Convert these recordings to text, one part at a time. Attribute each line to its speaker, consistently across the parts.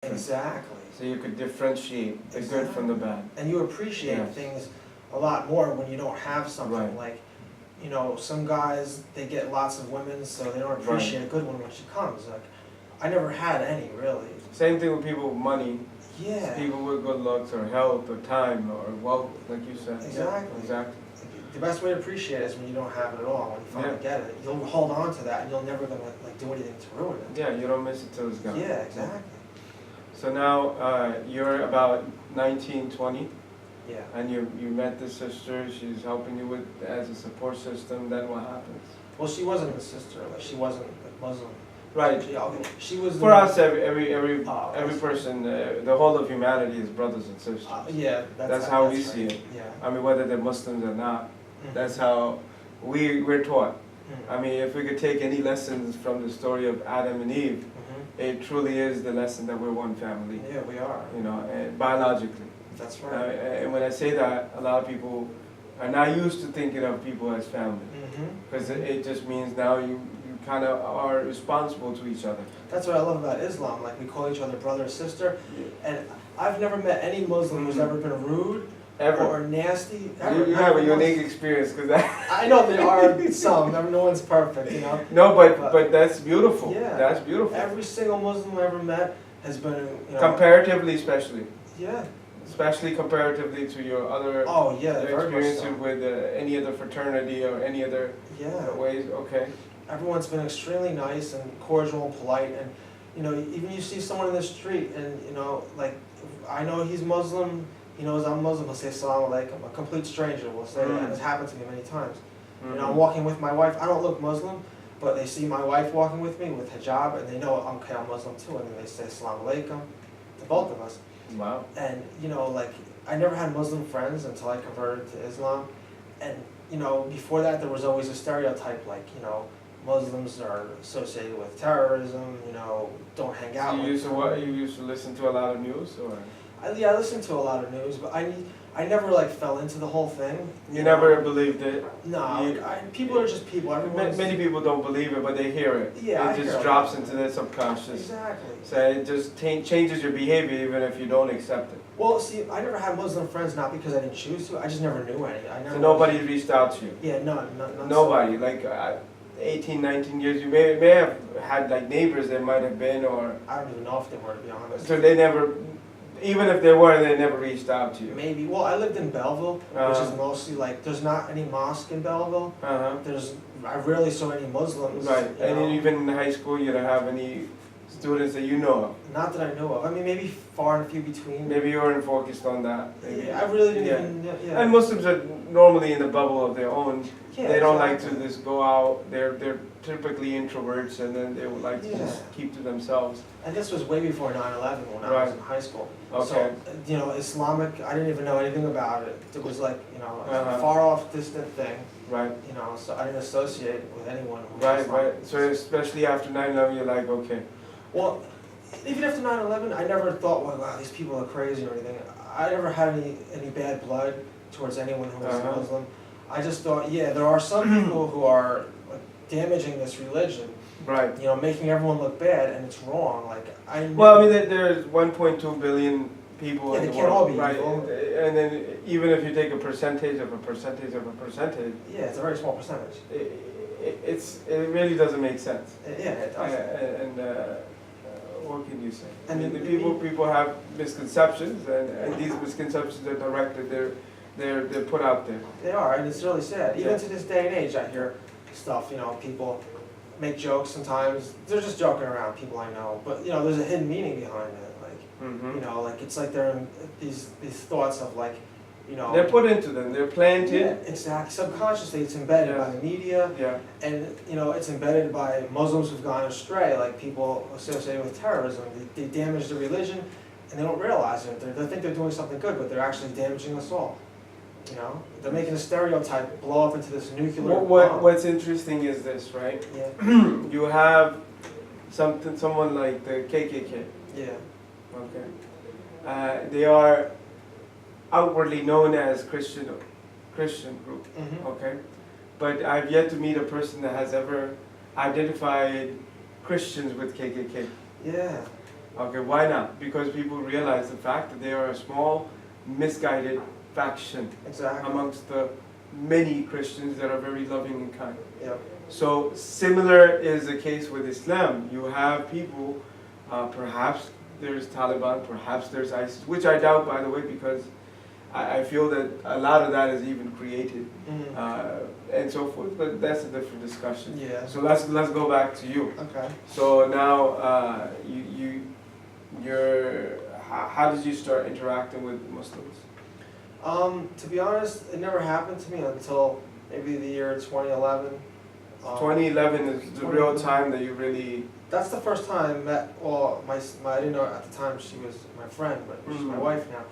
Speaker 1: Exactly.
Speaker 2: So you could differentiate the good from the bad.
Speaker 1: And you appreciate things a lot more when you don't have something like, you know, some guys, they get lots of women, so they don't appreciate a good one when she comes. Like, I never had any, really.
Speaker 2: Same thing with people with money.
Speaker 1: Yeah.
Speaker 2: People with good looks or health or time or wealth, like you said.
Speaker 1: Exactly.
Speaker 2: Yeah, exactly.
Speaker 1: The best way to appreciate it is when you don't have it at all. When you finally get it, you'll hold on to that, and you're never gonna like do anything to ruin it.
Speaker 2: Yeah, you don't miss it till it's gone.
Speaker 1: Yeah, exactly.
Speaker 2: So now you're about 19, 20.
Speaker 1: Yeah.
Speaker 2: And you met this sister. She's helping you with as a support system. Then what happens?
Speaker 1: Well, she wasn't a sister. Like, she wasn't like Muslim.
Speaker 2: Right.
Speaker 1: She was.
Speaker 2: For us, every person, the whole of humanity is brothers and sisters.
Speaker 1: Yeah,
Speaker 2: that's how we see it.
Speaker 1: Yeah.
Speaker 2: I mean, whether they're Muslims or not, that's how we're taught. I mean, if we could take any lessons from the story of Adam and Eve, it truly is the lesson that we're one family.
Speaker 1: Yeah, we are.
Speaker 2: You know, and biologically.
Speaker 1: That's right.
Speaker 2: And when I say that, a lot of people are not used to thinking of people as family, because it just means now you kind of are responsible to each other.
Speaker 1: That's what I love about Islam. Like, we call each other brother or sister, and I've never met any Muslim who's ever been rude or nasty.
Speaker 2: You have a unique experience, because
Speaker 1: I know there are some. No one's perfect, you know.
Speaker 2: No, but that's beautiful.
Speaker 1: Yeah,
Speaker 2: that's beautiful.
Speaker 1: Every single Muslim I ever met has been, you know,
Speaker 2: comparatively, especially.
Speaker 1: Yeah.
Speaker 2: Especially comparatively to your other experiences with any other fraternity or any other ways. Okay.
Speaker 1: Everyone's been extremely nice and cordial and polite, and you know, even you see someone in the street and you know, like, I know he's Muslim, he knows I'm Muslim, he'll say Assalamu alaikum. A complete stranger will say that, and it's happened to me many times. You know, I'm walking with my wife, I don't look Muslim, but they see my wife walking with me with hijab, and they know, okay, I'm Muslim too, and then they say Assalamu alaikum to both of us.
Speaker 2: Wow.
Speaker 1: And you know, like, I never had Muslim friends until I converted to Islam, and you know, before that there was always a stereotype, like, you know, Muslims are associated with terrorism, you know, don't hang out with them.
Speaker 2: You used to listen to a lot of news, or?
Speaker 1: I listened to a lot of news, but I never like fell into the whole thing.
Speaker 2: You never believed it?
Speaker 1: No, people are just people.
Speaker 2: Many people don't believe it, but they hear it.
Speaker 1: Yeah,
Speaker 2: it just drops into their subconscious.
Speaker 1: Exactly.
Speaker 2: So it just changes your behavior even if you don't accept it.
Speaker 1: Well, see, I never had Muslim friends, not because I didn't choose to. I just never knew any.
Speaker 2: So nobody reached out to you?
Speaker 1: Yeah, none
Speaker 2: nobody. Like 18, 19 years, you may have had like neighbors that might have been, or
Speaker 1: I don't even know if they were, to be honest.
Speaker 2: So they never. Even if they were, they never reached out to you.
Speaker 1: Maybe. Well, I lived in Belleville, which is mostly like, there's not any mosque in Belleville. I rarely saw any Muslims.
Speaker 2: Right. And then even in high school, you don't have any students that you know of.
Speaker 1: Not that I know of. I mean, maybe far and few between.
Speaker 2: Maybe you weren't focused on that. Maybe.
Speaker 1: Yeah, I really didn't even. Yeah.
Speaker 2: And Muslims are normally in a bubble of their own.
Speaker 1: Yeah,
Speaker 2: they don't like to just go out. They're typically introverts, and then they would like to just keep to themselves.
Speaker 1: And this was way before 9/11 when I was in high school.
Speaker 2: Okay.
Speaker 1: So, you know, Islamic, I didn't even know anything about it. It was like, you know, a far off, distant thing.
Speaker 2: Right.
Speaker 1: You know, so I didn't associate with anyone who was
Speaker 2: Right. So especially after 9/11, you're like, okay.
Speaker 1: Well, even after 9/11, I never thought, well, wow, these people are crazy or anything. I never had any bad blood towards anyone who was Muslim. I just thought, yeah, there are some people who are like, damaging this religion.
Speaker 2: Right.
Speaker 1: You know, making everyone look bad, and it's wrong. Like
Speaker 2: well, I mean, there's 1.2 billion people in the world.
Speaker 1: They can't all be
Speaker 2: right?
Speaker 1: evil.
Speaker 2: And then even if you take a percentage of a percentage of a percentage.
Speaker 1: Yeah, it's a very small percentage.
Speaker 2: It really doesn't make sense.
Speaker 1: Yeah, it doesn't.
Speaker 2: And what can you say? I mean, people have misconceptions, and these misconceptions are directed. They're put out there.
Speaker 1: They are, and it's really sad. Even to this day and age, I hear stuff. You know, people make jokes sometimes. They're just joking around. People I know, but you know, there's a hidden meaning behind it. Like, you know, like it's like they're in these thoughts of like, you know.
Speaker 2: They're put into them. They're planted.
Speaker 1: Yeah, exactly. Subconsciously, it's embedded by the media.
Speaker 2: Yeah.
Speaker 1: And you know, it's embedded by Muslims who've gone astray, like people associated with terrorism. They damage the religion, and they don't realize it. They think they're doing something good, but they're actually damaging us all. You know, they're making a stereotype blow up into this nuclear bomb.
Speaker 2: What's interesting is this, right?
Speaker 1: Yeah.
Speaker 2: You have someone like the KKK.
Speaker 1: Yeah.
Speaker 2: Okay. They are outwardly known as Christian group. Okay. But I've yet to meet a person that has ever identified Christians with KKK.
Speaker 1: Yeah.
Speaker 2: Okay, why not? Because people realize the fact that they are a small, misguided faction
Speaker 1: Exactly.
Speaker 2: amongst the many Christians that are very loving and kind.
Speaker 1: Yep.
Speaker 2: So similar is the case with Islam. You have people, perhaps there's Taliban, perhaps there's ISIS, which I doubt, by the way, because I feel that a lot of that is even created, and so forth. But that's a different discussion.
Speaker 1: Yeah.
Speaker 2: So let's go back to you.
Speaker 1: Okay.
Speaker 2: So now how did you start interacting with Muslims?
Speaker 1: To be honest, it never happened to me until maybe the year 2011.
Speaker 2: 2011 is the real time that you really.
Speaker 1: That's the first time I met. Well, I didn't know at the time she was my friend, but she's my wife now.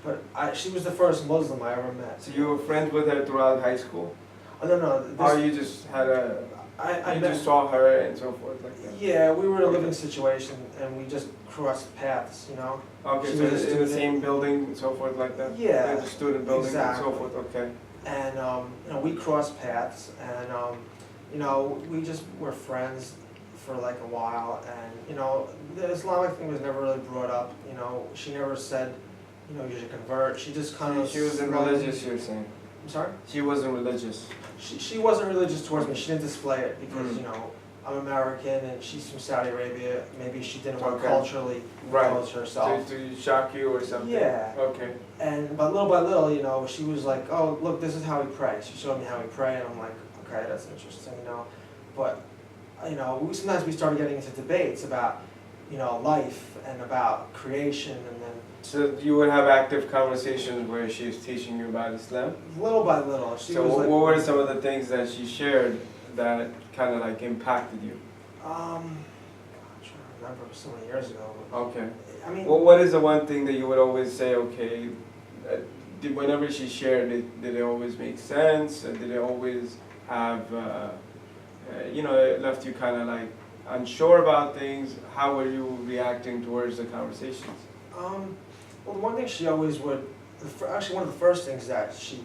Speaker 1: But she was the first Muslim I ever met.
Speaker 2: So you were friends with her throughout high school?
Speaker 1: Oh, no.
Speaker 2: Or you just had a.
Speaker 1: I
Speaker 2: just saw her and so forth like that?
Speaker 1: Yeah, we were in a living situation and we just crossed paths, you know.
Speaker 2: Okay, so in the same building and so forth like that?
Speaker 1: Yeah.
Speaker 2: The student building
Speaker 1: exactly.
Speaker 2: and so forth, okay.
Speaker 1: And, you know, we crossed paths and, you know, we just were friends for like a while and, you know, the Islamic thing was never really brought up, you know. She never said, you know, you should convert. She just kind of...
Speaker 2: She wasn't religious, you're saying?
Speaker 1: I'm sorry?
Speaker 2: She wasn't religious?
Speaker 1: She wasn't religious towards me. She didn't display it because, you know, I'm American and she's from Saudi Arabia. Maybe she didn't want to culturally impose herself.
Speaker 2: To shock you or something?
Speaker 1: Yeah.
Speaker 2: Okay.
Speaker 1: But little by little, you know, she was like, oh, look, this is how we pray. She showed me how we pray and I'm like, okay, that's interesting, you know. But, you know, sometimes we started getting into debates about, you know, life and about creation and then...
Speaker 2: So you would have active conversations where she was teaching you about Islam?
Speaker 1: Little by little.
Speaker 2: So what were some of the things that she shared that kind of like impacted you?
Speaker 1: I'm trying to remember, it was so many years ago.
Speaker 2: Okay.
Speaker 1: I mean...
Speaker 2: Well, what is the one thing that you would always say, okay, whenever she shared it, did it always make sense? Did it always have, you know, it left you kind of like unsure about things? How were you reacting towards the conversations?
Speaker 1: Well, the one thing she always would, actually one of the first things that she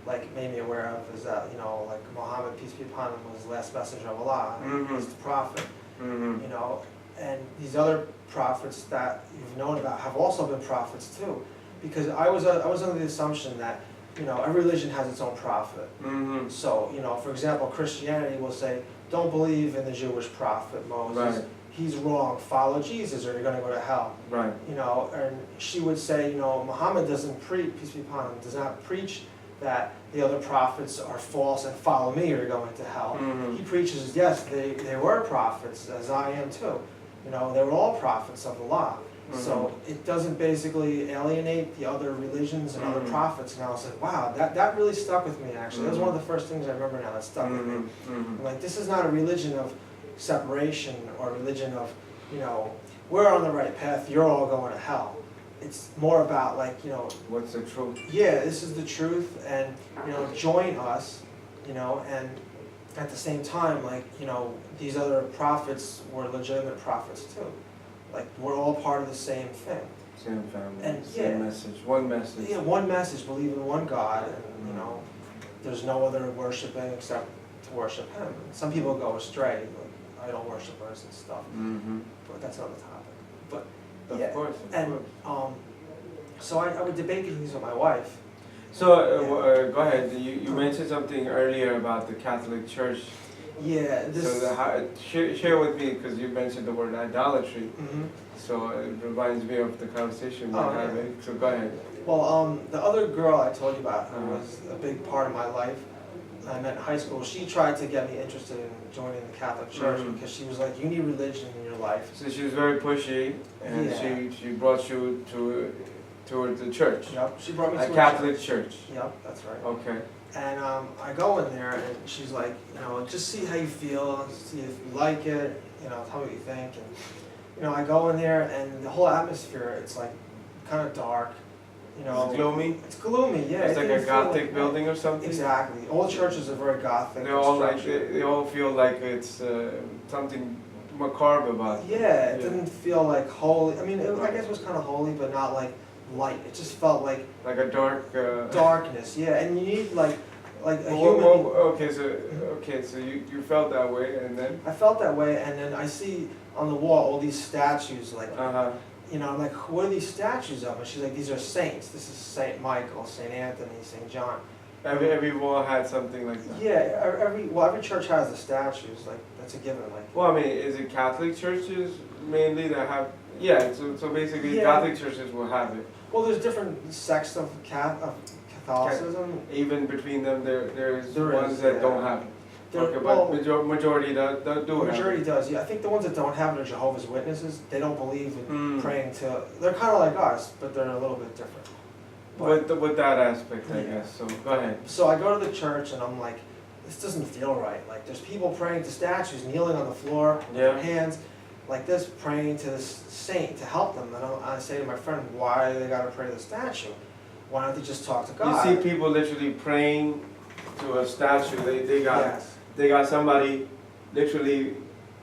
Speaker 1: like made me aware of is that, you know, like Muhammad, peace be upon him, was the last messenger of Allah, he's the prophet, you know, and these other prophets that you've known about have also been prophets too, because I was under the assumption that, you know, every religion has its own prophet. So, you know, for example, Christianity will say, don't believe in the Jewish prophet Moses.
Speaker 2: Right.
Speaker 1: He's wrong. Follow Jesus, or you're going to go to hell.
Speaker 2: Right.
Speaker 1: You know, and she would say, you know, Muhammad doesn't preach, peace be upon him, does not preach that the other prophets are false and follow me or you're going to hell. He preaches, yes, they were prophets, as I am too. You know, they were all prophets of Allah. So it doesn't basically alienate the other religions and other prophets. And I was like, wow, that really stuck with me, actually. That was one of the first things I remember now that stuck with me. I'm like, this is not a religion of separation or religion of, you know, we're on the right path, you're all going to hell. It's more about like, you know,
Speaker 2: what's the truth?
Speaker 1: Yeah, this is the truth, and, you know, join us, you know, and at the same time, like, you know, these other prophets were legitimate prophets too. Like, we're all part of the same thing.
Speaker 2: Same family,
Speaker 1: and,
Speaker 2: same message, one message.
Speaker 1: Yeah, one message, believe in one God, and, you know, there's no other worshiping except to worship Him. Some people go astray, like idol worshipers and stuff, but that's another topic. But,
Speaker 2: of course.
Speaker 1: So I would debate these with my wife.
Speaker 2: So, go ahead, you mentioned something earlier about the Catholic Church.
Speaker 1: Yeah.
Speaker 2: Share with me, because you mentioned the word idolatry. So it reminds me of the conversation we were having. So go ahead.
Speaker 1: Well, the other girl I told you about, who was a big part of my life, I met in high school, she tried to get me interested in joining the Catholic Church because she was like, you need religion in your life.
Speaker 2: So she was very pushy, and she brought you towards the church.
Speaker 1: Yep, she brought me to
Speaker 2: a Catholic church.
Speaker 1: Yep, that's right.
Speaker 2: Okay.
Speaker 1: And I go in there, and she's like, you know, just see how you feel, see if you like it, you know, tell me what you think. And, you know, I go in there, and the whole atmosphere, it's like kind of dark. You know,
Speaker 2: it's gloomy?
Speaker 1: It's gloomy, yeah.
Speaker 2: It's like a Gothic building or something?
Speaker 1: Exactly. All churches are very Gothic.
Speaker 2: They all feel like it's something macabre about it.
Speaker 1: Yeah, it didn't feel like holy. I mean, I guess it was kind of holy, but not like light. It just felt like
Speaker 2: a dark
Speaker 1: darkness. Yeah, and you need like a human.
Speaker 2: Okay, so you felt that way, and then
Speaker 1: I felt that way, and then I see on the wall all these statues, like,
Speaker 2: Uh-huh.
Speaker 1: you know, I'm like, what are these statues of? And she's like, these are saints. This is Saint Michael, Saint Anthony, Saint John.
Speaker 2: Every wall had something like that.
Speaker 1: Yeah, every church has the statues. Like that's a given. Like
Speaker 2: Well, I mean, is it Catholic churches mainly that have? Yeah, so basically
Speaker 1: Yeah.
Speaker 2: Catholic churches will have it.
Speaker 1: well, there's different sects of Catholicism.
Speaker 2: Even between them, there's
Speaker 1: There
Speaker 2: ones
Speaker 1: is,
Speaker 2: that
Speaker 1: yeah.
Speaker 2: don't have it.
Speaker 1: There-
Speaker 2: Okay,
Speaker 1: well,
Speaker 2: but majority do
Speaker 1: The
Speaker 2: have it.
Speaker 1: majority does. Yeah, I think the ones that don't have it are Jehovah's Witnesses. They don't believe in
Speaker 2: Mm.
Speaker 1: praying to. They're kind of like us, but they're a little bit different. But,
Speaker 2: With that aspect, I
Speaker 1: Yeah.
Speaker 2: guess. So go ahead.
Speaker 1: so I go to the church and I'm like, this doesn't feel right. Like there's people praying to statues, kneeling on the floor with
Speaker 2: Yeah.
Speaker 1: their hands like this, praying to this saint to help them. And I say to my friend, why do they got to pray to the statue? Why don't they just talk to God?
Speaker 2: You see people literally praying to a statue.
Speaker 1: Yes.
Speaker 2: They got somebody literally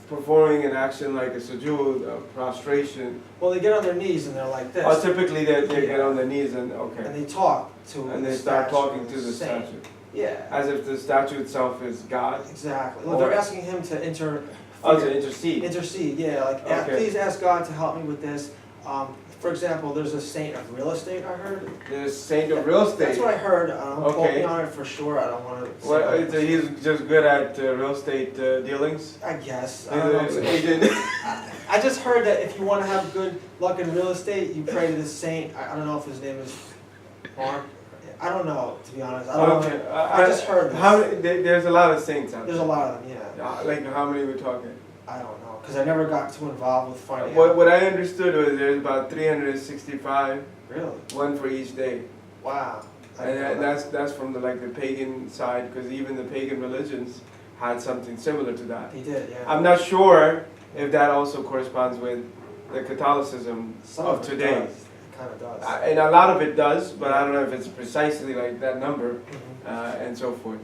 Speaker 2: performing an action like a sujood, a prostration.
Speaker 1: Well, they get on their knees and they're like this.
Speaker 2: Or typically they get on their knees and okay.
Speaker 1: And they talk to
Speaker 2: And
Speaker 1: the
Speaker 2: they start
Speaker 1: statue,
Speaker 2: talking to the
Speaker 1: saint.
Speaker 2: statue.
Speaker 1: Yeah.
Speaker 2: As if the statue itself is God.
Speaker 1: Exactly. Well, they're asking him to
Speaker 2: To intercede.
Speaker 1: intercede, yeah, like,
Speaker 2: Okay.
Speaker 1: please ask God to help me with this. For example, there's a saint of real estate, I heard.
Speaker 2: The saint of real estate.
Speaker 1: That's what I heard, don't quote
Speaker 2: Okay.
Speaker 1: me on it for sure, I don't wanna say.
Speaker 2: Well,
Speaker 1: it.
Speaker 2: he's just good at real estate dealings.
Speaker 1: I guess, I
Speaker 2: He's
Speaker 1: don't
Speaker 2: an
Speaker 1: know.
Speaker 2: agent.
Speaker 1: I just heard that if you wanna have good luck in real estate, you pray to this saint, I don't know if his name is Mark, I don't know, to be honest, I don't know.
Speaker 2: Okay.
Speaker 1: I just heard this.
Speaker 2: There's a lot of saints out there.
Speaker 1: There's a lot of them, yeah,
Speaker 2: Like how many we're talking?
Speaker 1: I don't know, cause I never got too involved with finding
Speaker 2: What
Speaker 1: out.
Speaker 2: what I understood was there's about 365,
Speaker 1: Really?
Speaker 2: one for each day,
Speaker 1: Wow. I
Speaker 2: and
Speaker 1: didn't know
Speaker 2: that's from the pagan side, because even the pagan religions had something similar to that.
Speaker 1: He did, yeah.
Speaker 2: I'm not sure if that also corresponds with the Catholicism
Speaker 1: Some
Speaker 2: of
Speaker 1: it
Speaker 2: today.
Speaker 1: does. It kinda does.
Speaker 2: And a lot of it does, but I don't know if it's precisely like that number
Speaker 1: Mhm.
Speaker 2: and so forth.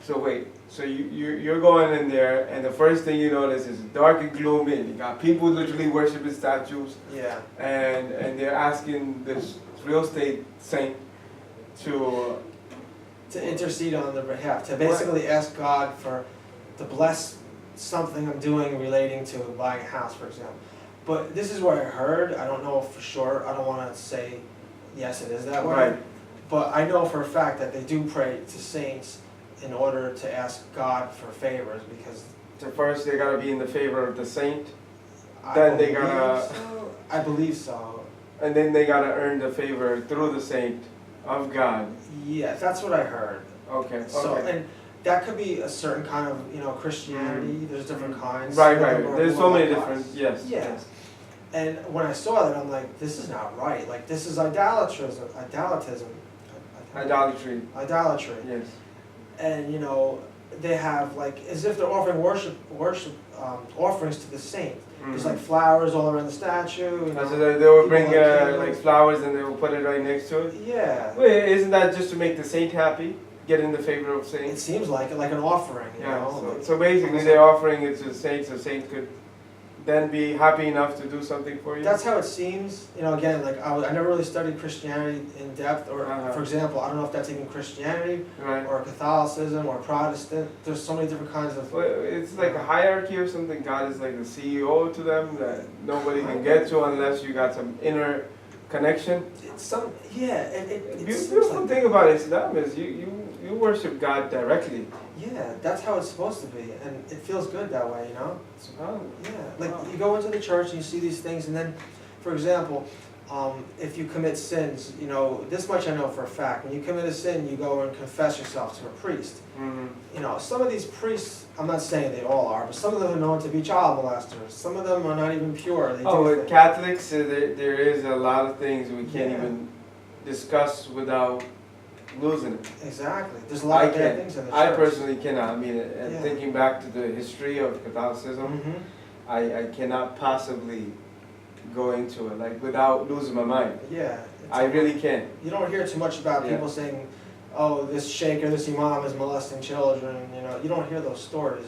Speaker 2: So wait, so you're going in there, and the first thing you notice is dark and gloomy, and you got people literally worshiping statues,
Speaker 1: Yeah.
Speaker 2: and they're asking this real estate saint to
Speaker 1: To intercede on their behalf, to basically ask God to bless something I'm doing relating to buying a house, for example. But this is what I heard, I don't know for sure, I don't wanna say, yes, it is that way.
Speaker 2: Right.
Speaker 1: But I know for a fact that they do pray to saints in order to ask God for favors, because
Speaker 2: so first they gotta be in the favor of the saint,
Speaker 1: I
Speaker 2: Then they
Speaker 1: believe
Speaker 2: gotta-
Speaker 1: so. I believe so.
Speaker 2: and then they gotta earn the favor through the saint of God.
Speaker 1: Yeah, that's what I heard.
Speaker 2: Okay,
Speaker 1: So,
Speaker 2: okay.
Speaker 1: and that could be a certain kind of, Christianity, there's different kinds.
Speaker 2: Right,
Speaker 1: Some of
Speaker 2: right,
Speaker 1: them are
Speaker 2: there's so
Speaker 1: more
Speaker 2: many
Speaker 1: like
Speaker 2: different,
Speaker 1: us.
Speaker 2: yes.
Speaker 1: Yeah.
Speaker 2: yes.
Speaker 1: And when I saw that, I'm like, this is not right, like, this is idolatrism,
Speaker 2: Idolatry,
Speaker 1: idolatry.
Speaker 2: yes.
Speaker 1: And, they have, like, as if they're offering worship, offerings to the saint. There's like flowers all around the statue,
Speaker 2: So they will bring
Speaker 1: people like
Speaker 2: like
Speaker 1: candles.
Speaker 2: flowers and they will put it right next to it?
Speaker 1: Yeah,
Speaker 2: Wait, isn't that just to make the saint happy? Get in the favor of
Speaker 1: it
Speaker 2: saints?
Speaker 1: seems like an offering,
Speaker 2: Yeah,
Speaker 1: like-
Speaker 2: so basically they're offering it to the saints, the saint could then be happy enough to do something for you?
Speaker 1: That's how it seems. Again, like I never really studied Christianity in depth, or
Speaker 2: Uh-huh.
Speaker 1: for example, I don't know if that's even Christianity
Speaker 2: Right.
Speaker 1: or Catholicism or Protestant. There's so many different kinds of.
Speaker 2: Well, it's like a hierarchy or something. God is like the CEO to them that nobody can get to unless you got some inner connection.
Speaker 1: It's some, yeah.
Speaker 2: The
Speaker 1: It seems
Speaker 2: beautiful
Speaker 1: like
Speaker 2: thing about Islam is you worship God directly.
Speaker 1: yeah, that's how it's supposed to be, and it feels good that way,
Speaker 2: SubhanAllah.
Speaker 1: Yeah, like
Speaker 2: Wow.
Speaker 1: you go into the church and you see these things, and then, for example, if you commit sins, this much I know for a fact. When you commit a sin, you go and confess yourself to a priest.
Speaker 2: Mhm.
Speaker 1: Some of these priests, I'm not saying they all are, but some of them are known to be child molesters. Some of them are not even pure. They
Speaker 2: Oh,
Speaker 1: do
Speaker 2: with
Speaker 1: things.
Speaker 2: Catholics, there is a lot of things we can't
Speaker 1: Yeah.
Speaker 2: even discuss without losing it.
Speaker 1: Exactly. There's a lot of bad
Speaker 2: can't.
Speaker 1: things in the church.
Speaker 2: I personally cannot. I mean, and
Speaker 1: Yeah.
Speaker 2: thinking back to the history of Catholicism,
Speaker 1: Mhm.
Speaker 2: I cannot possibly go into it like without losing my mind.
Speaker 1: Yeah.
Speaker 2: I really can't.
Speaker 1: You don't hear too much about
Speaker 2: Yeah.
Speaker 1: people saying, "Oh, this sheikh or this imam is molesting children." You don't hear those stories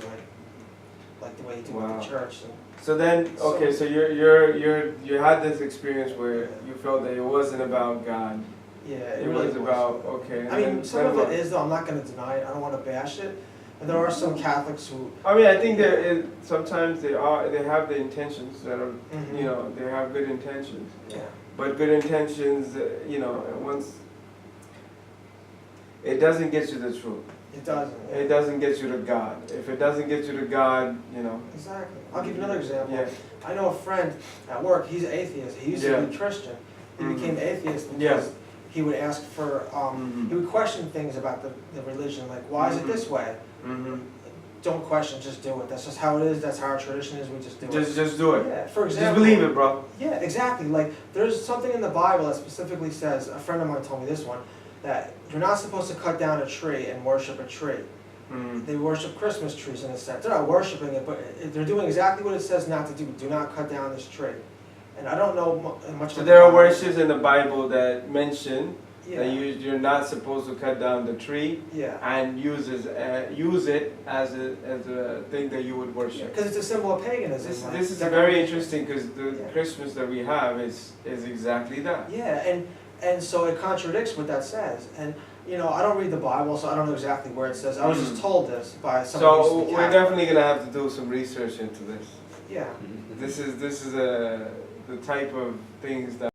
Speaker 1: like the way you do
Speaker 2: Wow.
Speaker 1: with the church. And,
Speaker 2: So then, okay, so you had this experience where you felt that it wasn't about God.
Speaker 1: yeah,
Speaker 2: It
Speaker 1: really
Speaker 2: was about okay.
Speaker 1: I mean, some of it is though. I'm not going to deny it. I don't want to bash it, And there are some Catholics who.
Speaker 2: I mean, I think there is, sometimes they have the intentions that are,
Speaker 1: Mhm.
Speaker 2: you know, they have good intentions.
Speaker 1: Yeah.
Speaker 2: But good intentions, you know, once, it doesn't get you the truth.
Speaker 1: It doesn't. Yeah.
Speaker 2: It doesn't get you to God. If it doesn't get you to God, you know.
Speaker 1: Exactly. I'll give you another example.
Speaker 2: Yeah.
Speaker 1: I know a friend at work, he's atheist. He used to be Christian. He
Speaker 2: Mhm.
Speaker 1: became atheist
Speaker 2: Yeah.
Speaker 1: because he would ask for, he would question things about the religion, like, why is it this way?
Speaker 2: Mm-hmm.
Speaker 1: Don't question, just do it. That's just how it is, that's how our tradition is, we just do it.
Speaker 2: Just do it.
Speaker 1: Yeah, for
Speaker 2: Just
Speaker 1: example.
Speaker 2: believe it, bro.
Speaker 1: Yeah, exactly. Like, there's something in the Bible that specifically says, a friend of mine told me this one, that you're not supposed to cut down a tree and worship a tree.
Speaker 2: Mm.
Speaker 1: They worship Christmas trees in a sense. They're not worshiping it, but they're doing exactly what it says not to do. Do not cut down this tree. And I don't know much.
Speaker 2: So there are worships in the Bible that mention
Speaker 1: Yeah.
Speaker 2: that you're not supposed to cut down the tree
Speaker 1: Yeah.
Speaker 2: and use it as a thing that you would worship.
Speaker 1: Because it's a symbol of paganism.
Speaker 2: This is
Speaker 1: like,
Speaker 2: very interesting because the
Speaker 1: Yeah.
Speaker 2: Christmas that we have is exactly that.
Speaker 1: Yeah, and so it contradicts what that says. And you know, I don't read the Bible, so I don't know exactly where it says. I was just told this by someone who
Speaker 2: So
Speaker 1: used to be
Speaker 2: we're
Speaker 1: Catholic.
Speaker 2: definitely gonna have to do some research into this.
Speaker 1: Yeah.
Speaker 2: This is the type of things that